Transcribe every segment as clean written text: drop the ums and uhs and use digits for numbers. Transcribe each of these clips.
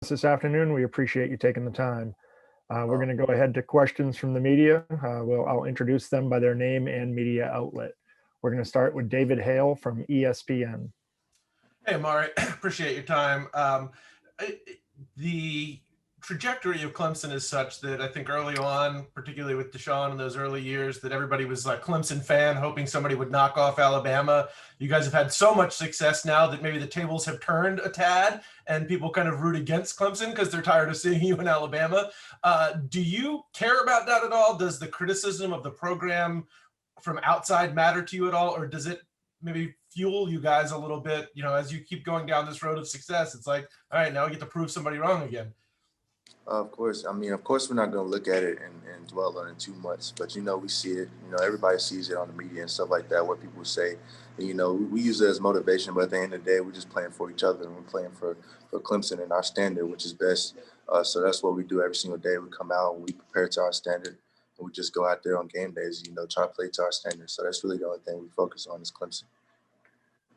this afternoon. We appreciate you taking the time. We're going to go ahead to questions from the media. I'll introduce them by their name and media outlet. We're going to start with David Hale from ESPN. Hey, Amari, appreciate your time. The trajectory of Clemson is such that I think early on, particularly with Deshaun in those early years, that everybody was like Clemson fan, hoping somebody would knock off Alabama. You guys have had so much success now that maybe the tables have turned a tad and people kind of root against Clemson because they're tired of seeing you in Alabama. Do you care about that at all? Does the criticism of the program from outside matter to you at all? Or does it maybe fuel you guys a little bit, as you keep going down this road of success? It's like, all right, now we get to prove somebody wrong again. Of course. Of course, we're not going to look at it and dwell on it too much. But, we see it. Everybody sees it on the media and stuff like that, what people say. And, we use it as motivation. But at the end of the day, we're just playing for each other. And we're playing for Clemson and our standard, which is best. So that's what we do every single day. We come out and we prepare to our standard. And we just go out there on game days, try to play to our standard. So that's really the only thing we focus on is Clemson.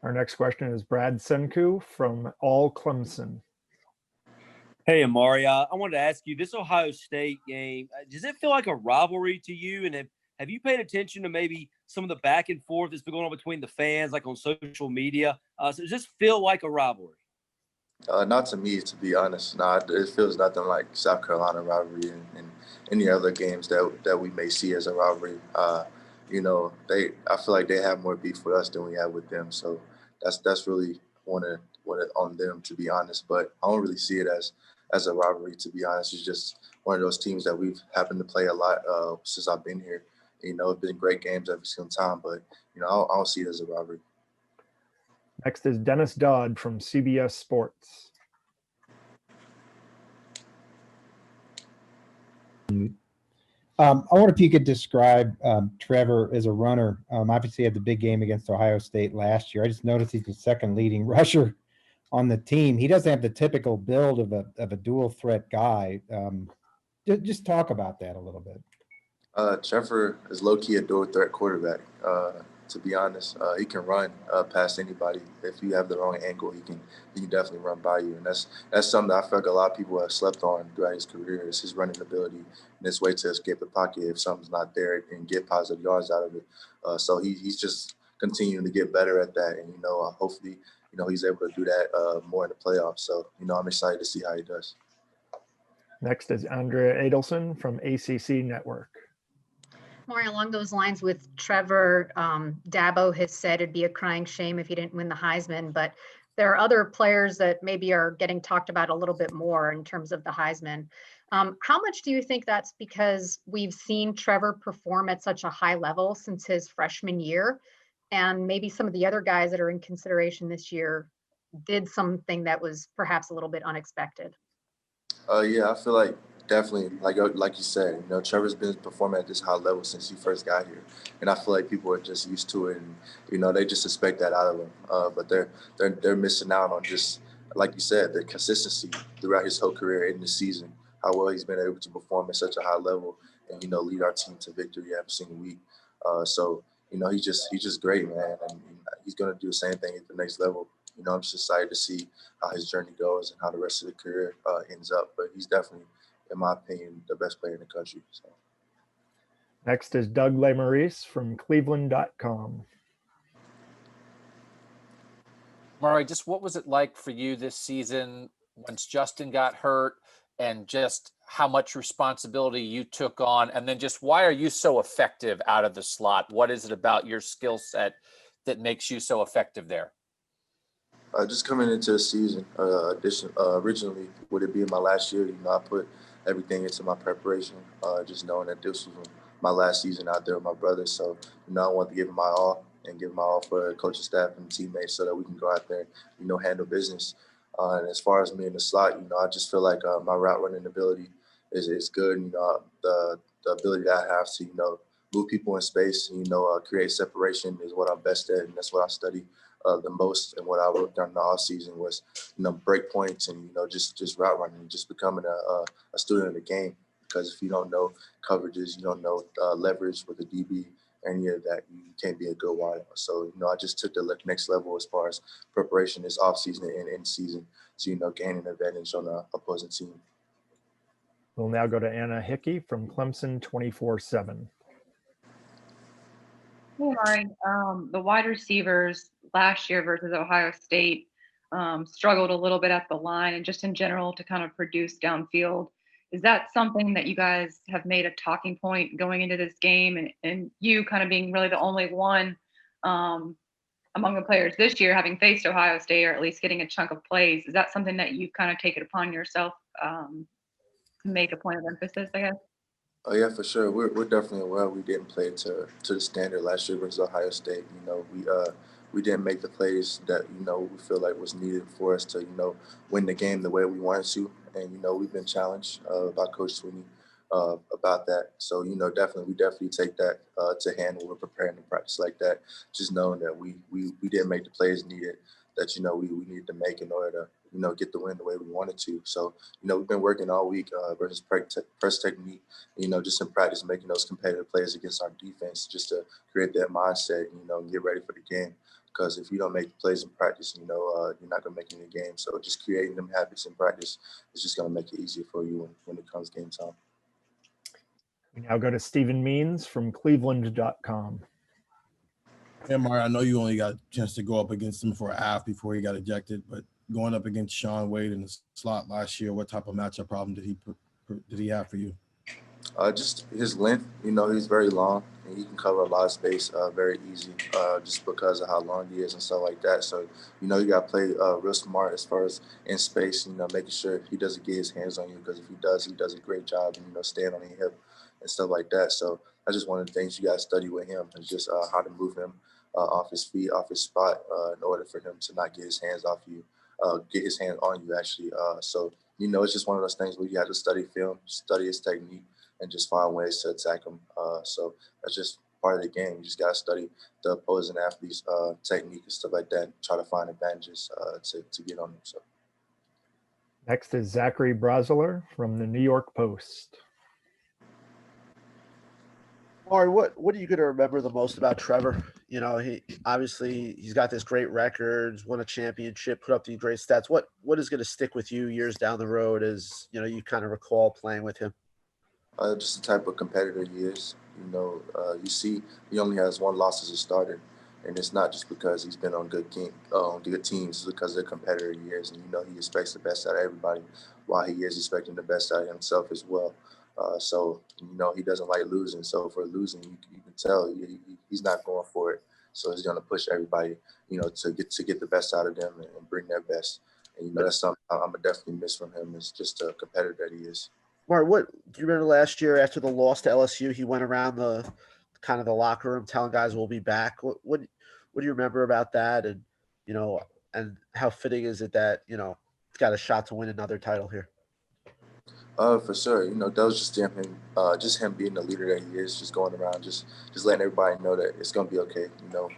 Our next question is Brad Senku from All Clemson. Hey, Amari, I wanted to ask you, this Ohio State game, does it feel like a rivalry to you? And have you paid attention to maybe some of the back and forth that's been going on between the fans, like on social media? So does this feel like a rivalry? Not to me, to be honest. No, it feels nothing like South Carolina rivalry and any other games that we may see as a rivalry. I feel like they have more beef with us than we have with them. So that's really on them, to be honest. But I don't really see it as a rivalry, to be honest. It's just one of those teams that we've happened to play a lot since I've been here. It's been great games every single time, but I don't see it as a rivalry. Next is Dennis Dodd from CBS Sports. I wonder if you could describe Trevor as a runner. Obviously, he had the big game against Ohio State last year. I just noticed he's the second leading rusher on the team. He doesn't have the typical build of a dual threat guy. Just talk about that a little bit. Trevor is low-key a dual threat quarterback. To be honest, he can run past anybody. If you have the wrong angle, he can definitely run by you. And that's something that I feel like a lot of people have slept on throughout his career, is his running ability and his way to escape the pocket if something's not there and get positive yards out of it. So he's just continuing to get better at that. And, hopefully, he's able to do that more in the playoffs. So, I'm excited to see how he does. Next is Andrea Adelson from ACC Network. More along those lines with Trevor, Dabo has said it'd be a crying shame if he didn't win the Heisman, but there are other players that maybe are getting talked about a little bit more in terms of the Heisman. How much do you think that's because we've seen Trevor perform at such a high level since his freshman year, and maybe some of the other guys that are in consideration this year did something that was perhaps a little bit unexpected? Yeah, I feel like definitely, like you said, Trevor's been performing at this high level since he first got here, and I feel like people are just used to it, and they just expect that out of him. But they're missing out on, just like you said, the consistency throughout his whole career in the season, how well he's been able to perform at such a high level, and lead our team to victory every single week. So he's just great, man, and he's gonna do the same thing at the next level. I'm just excited to see how his journey goes and how the rest of the career ends up. But he's definitely, in my opinion, the best player in the country. So. Next is Doug Lesmerises from Cleveland.com. Murray, just what was it like for you this season once Justin got hurt, and just how much responsibility you took on? And then just why are you so effective out of the slot? What is it about your skill set that makes you so effective there? Just coming into the season, originally, with it being my last year, I put everything into my preparation, just knowing that this was my last season out there with my brother. So, I wanted to give him my all and give him my all for coaching staff and teammates so that we can go out there, handle business. And as far as me in the slot, I just feel like my route running ability is good. The ability that I have to, move people in space, create separation is what I'm best at, and that's what I study the most. And what I worked on in the off season was, break points and, just route running, and just becoming a student of the game. Because if you don't know coverages, you don't know leverage with the DB any of that, you can't be a good wide. So, I just took the next level as far as preparation this offseason and in season to, gain an advantage on the opposing team. We'll now go to Anna Hickey from Clemson 24/7. Hey, Amari. The wide receivers last year versus Ohio State struggled a little bit at the line and just in general to kind of produce downfield. Is that something that you guys have made a talking point going into this game, and you kind of being really the only one among the players this year having faced Ohio State, or at least getting a chunk of plays? Is that something that you've kind of taken upon yourself to make a point of emphasis, I guess? Oh yeah, for sure. We're definitely aware we didn't play to the standard last year versus Ohio State. We didn't make the plays that we feel like was needed for us to win the game the way we wanted to, and we've been challenged by Coach Sweeney about that. So we definitely take that to hand when we're preparing to practice like that. Just knowing that we didn't make the plays needed that we needed to make in order to get the win the way we wanted to. So we've been working all week versus press technique. Just in practice, making those competitive plays against our defense, just to create that mindset. And get ready for the game. Because if you don't make the plays in practice, you're not going to make it in the game. So just creating them habits in practice is just going to make it easier for you when it comes game time. We now go to Stephen Means from Cleveland.com. Hey, Amari, I know you only got a chance to go up against him for a half before he got ejected, but going up against Shaun Wade in the slot last year, what type of matchup problem did he have for you? Just his length. He's very long and he can cover a lot of space very easy just because of how long he is and stuff like that. So, you got to play real smart as far as in space, making sure he doesn't get his hands on you, because if he does a great job and, staying on your hip and stuff like that. So that's just one of the things you got to study with him, is just how to move him off his feet, off his spot in order for him to not get his hands off you, get his hand on you actually. So, it's just one of those things where you have to study film, study his technique, and just find ways to attack him. So that's just part of the game. You just got to study the opposing athletes' technique and stuff like that, and try to find advantages to get on them. So. Next is Zachary Brosler from the New York Post. Amari, what are you going to remember the most about Trevor? He's got this great record, won a championship, put up these great stats. What is going to stick with you years down the road as you kind of recall playing with him? Just the type of competitor he is. You see he only has one loss as a starter, and it's not just because he's been on good teams. It's because of the competitor he is, and he expects the best out of everybody, while he is expecting the best out of himself as well. So he doesn't like losing. So for losing, you can tell he's not going for it. So he's going to push everybody, to get the best out of them and bring their best. And that's something I'm gonna definitely miss from him. Is just a competitor that he is. Mark, what do you remember last year after the loss to LSU? He went around the locker room telling guys we'll be back. What do you remember about that? And and how fitting is it that he's got a shot to win another title here? For sure. That was just him being the leader that he is, just going around, just letting everybody know that it's gonna be okay,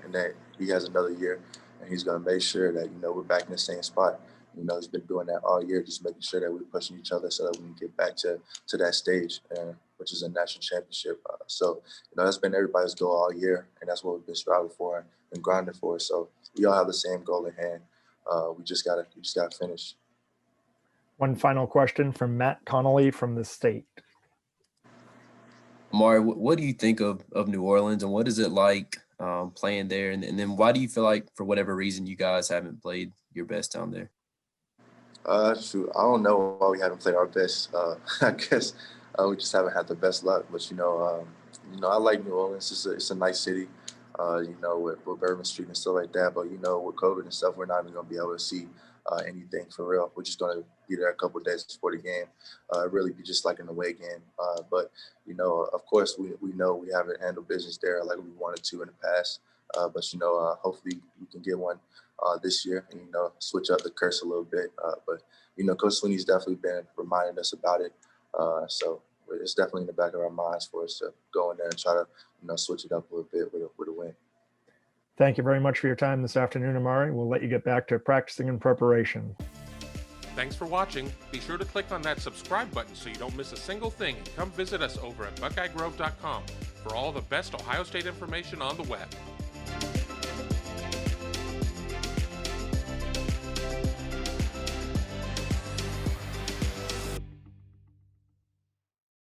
and that he has another year, and he's gonna make sure that we're back in the same spot. He's been doing that all year, just making sure that we're pushing each other so that we can get back to that stage, which is a national championship. So, that's been everybody's goal all year, and that's what we've been striving for and grinding for. So we all have the same goal in hand. We just gotta finish. One final question from Matt Connolly from The State. Amari, what do you think of New Orleans, and what is it like playing there? And then why do you feel like, for whatever reason, you guys haven't played your best down there? Shoot, I don't know why we haven't played our best. I guess we just haven't had the best luck. But I like New Orleans. It's a nice city. With Bourbon Street and stuff like that. But with COVID and stuff, we're not even gonna be able to see anything for real. We're just gonna be there a couple of days before the game. Really be just like an away game. But of course, we know we haven't handled business there like we wanted to in the past. But hopefully we can get one this year and switch up the curse a little bit. But Coach Sweeney's definitely been reminding us about it. So it's definitely in the back of our minds for us to go in there and try to switch it up a little bit with a win. Thank you very much for your time this afternoon, Amari. We'll let you get back to practicing and preparation. Thanks for watching. Be sure to click on that subscribe button so you don't miss a single thing, and come visit us over at BuckeyeGrove.com for all the best Ohio State information on the web.